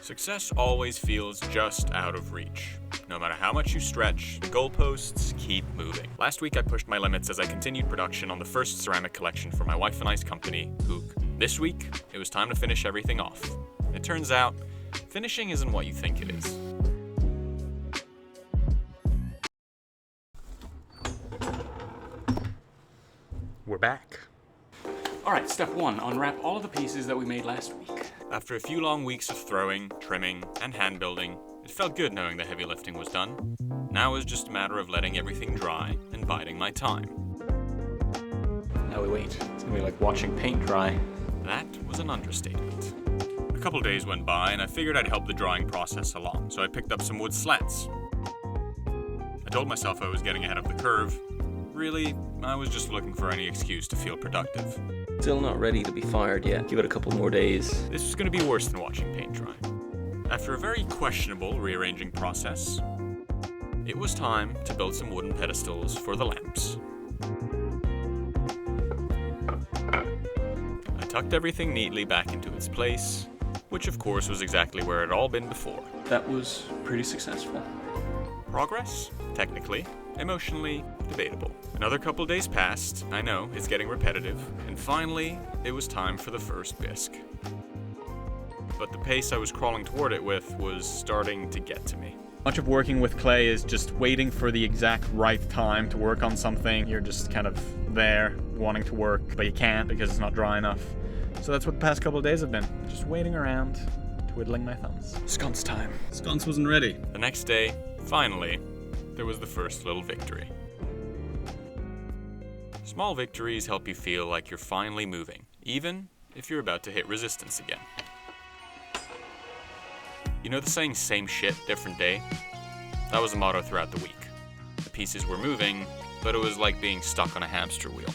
Success always feels just out of reach. No matter how much you stretch, the goalposts keep moving. Last week I pushed my limits as I continued production on the first ceramic collection for my wife and I's company, Hoog. This week, it was time to finish everything off. It turns out, finishing isn't what you think it is. We're back. Alright, step 1, unwrap all of the pieces that we made last week. After a few long weeks of throwing, trimming, and hand building, it felt good knowing the heavy lifting was done. Now it was just a matter of letting everything dry and biding my time. Now we wait. It's gonna be like watching paint dry. That was an understatement. A couple days went by and I figured I'd help the drying process along, so I picked up some wood slats. I told myself I was getting ahead of the curve. Really, I was just looking for any excuse to feel productive. Still not ready to be fired yet. Give it a couple more days. This was going to be worse than watching paint dry. After a very questionable rearranging process, it was time to build some wooden pedestals for the lamps. I tucked everything neatly back into its place, which of course was exactly where it had all been before. That was pretty successful. Progress? Technically. Emotionally, debatable. Another couple days passed, I know, it's getting repetitive, and finally, it was time for the first bisque. But the pace I was crawling toward it with was starting to get to me. Much of working with clay is just waiting for the exact right time to work on something. You're just kind of there, wanting to work, but you can't because it's not dry enough. So that's what the past couple of days have been. Just waiting around, twiddling my thumbs. Sconce time. Sconce wasn't ready. The next day, finally, there was the first little victory. Small victories help you feel like you're finally moving, even if you're about to hit resistance again. You know the saying, same shit, different day? That was a motto throughout the week. The pieces were moving, but it was like being stuck on a hamster wheel.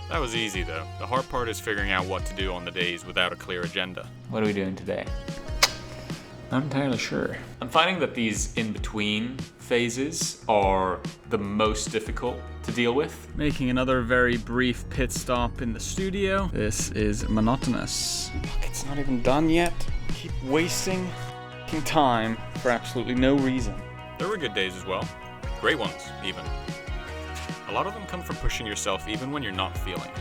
That was easy though. The hard part is figuring out what to do on the days without a clear agenda. What are we doing today? Not entirely sure. I'm finding that these in-between phases are the most difficult to deal with. Making another very brief pit stop in the studio. This is monotonous. It's not even done yet. Keep wasting time for absolutely no reason. There were good days as well. Great ones, even. A lot of them come from pushing yourself even when you're not feeling it.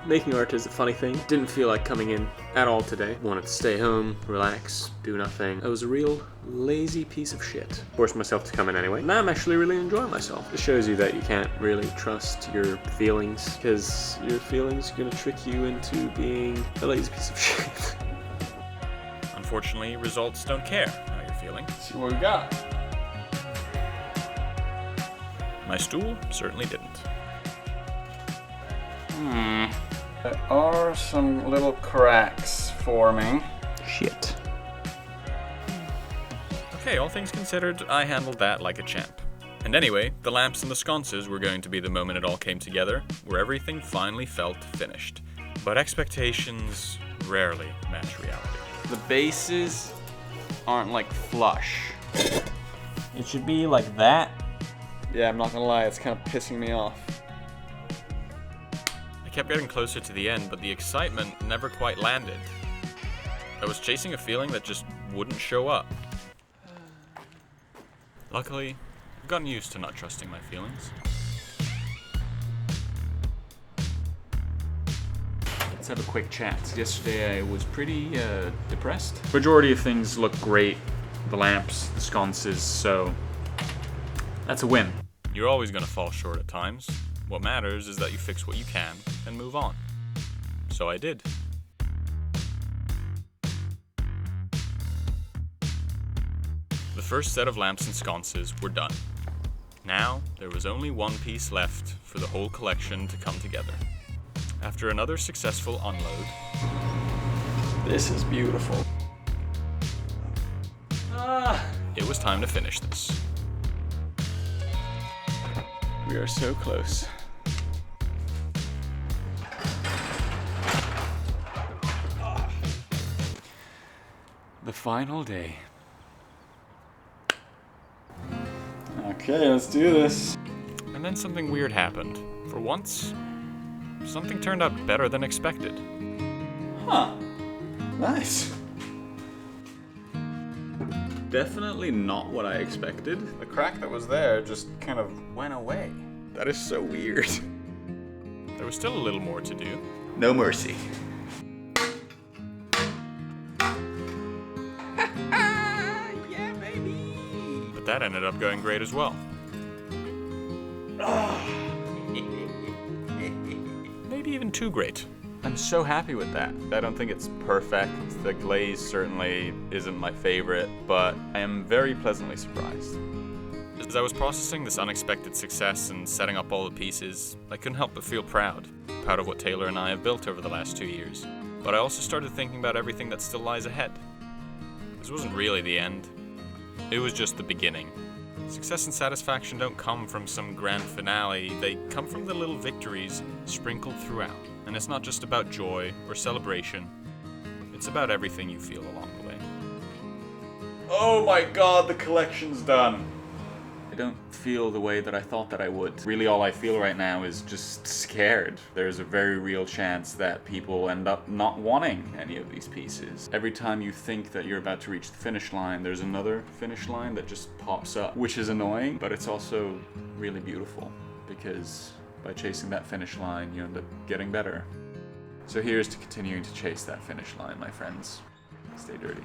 Making art is a funny thing. Didn't feel like coming in at all today. Wanted to stay home, relax, do nothing. I was a real lazy piece of shit. Forced myself to come in anyway. Now I'm actually really enjoying myself. It shows you that you can't really trust your feelings, because your feelings are gonna trick you into being a lazy piece of shit. Unfortunately, results don't care how you're feeling. Let's see what we got. My stool certainly didn't. There are some little cracks forming. Shit. Okay, all things considered, I handled that like a champ. And anyway, the lamps and the sconces were going to be the moment it all came together, where everything finally felt finished. But expectations rarely match reality. The bases aren't like flush. It should be like that. Yeah, I'm not gonna lie, it's kind of pissing me off. I kept getting closer to the end, but the excitement never quite landed. I was chasing a feeling that just wouldn't show up. Luckily, I've gotten used to not trusting my feelings. Let's have a quick chat. Yesterday I was pretty depressed. Majority of things look great. The lamps, the sconces, so that's a win. You're always going to fall short at times. What matters is that you fix what you can and move on. So I did. The first set of lamps and sconces were done. Now, there was only one piece left for the whole collection to come together. After another successful unload, This is beautiful. it was time to finish this. We are so close. The final day. Okay, let's do this. And then something weird happened. For once, something turned out better than expected. Huh. Nice. Definitely not what I expected. The crack that was there just kind of went away. That is so weird. There was still a little more to do. No mercy. Yeah, baby. But that ended up going great as well. Maybe even too great. I'm so happy with that. I don't think it's perfect. The glaze certainly isn't my favorite, but I am very pleasantly surprised. As I was processing this unexpected success and setting up all the pieces, I couldn't help but feel proud of what Taylor and I have built over the last 2 years. But I also started thinking about everything that still lies ahead. This wasn't really the end. It was just the beginning. Success and satisfaction don't come from some grand finale, they come from the little victories sprinkled throughout. And it's not just about joy or celebration, it's about everything you feel along the way. Oh my god, the collection's done. I don't feel the way that I thought that I would. Really all I feel right now is just scared. There's a very real chance that people end up not wanting any of these pieces. Every time you think that you're about to reach the finish line, there's another finish line that just pops up, which is annoying, but it's also really beautiful because by chasing that finish line, you end up getting better. So here's to continuing to chase that finish line, my friends. Stay dirty.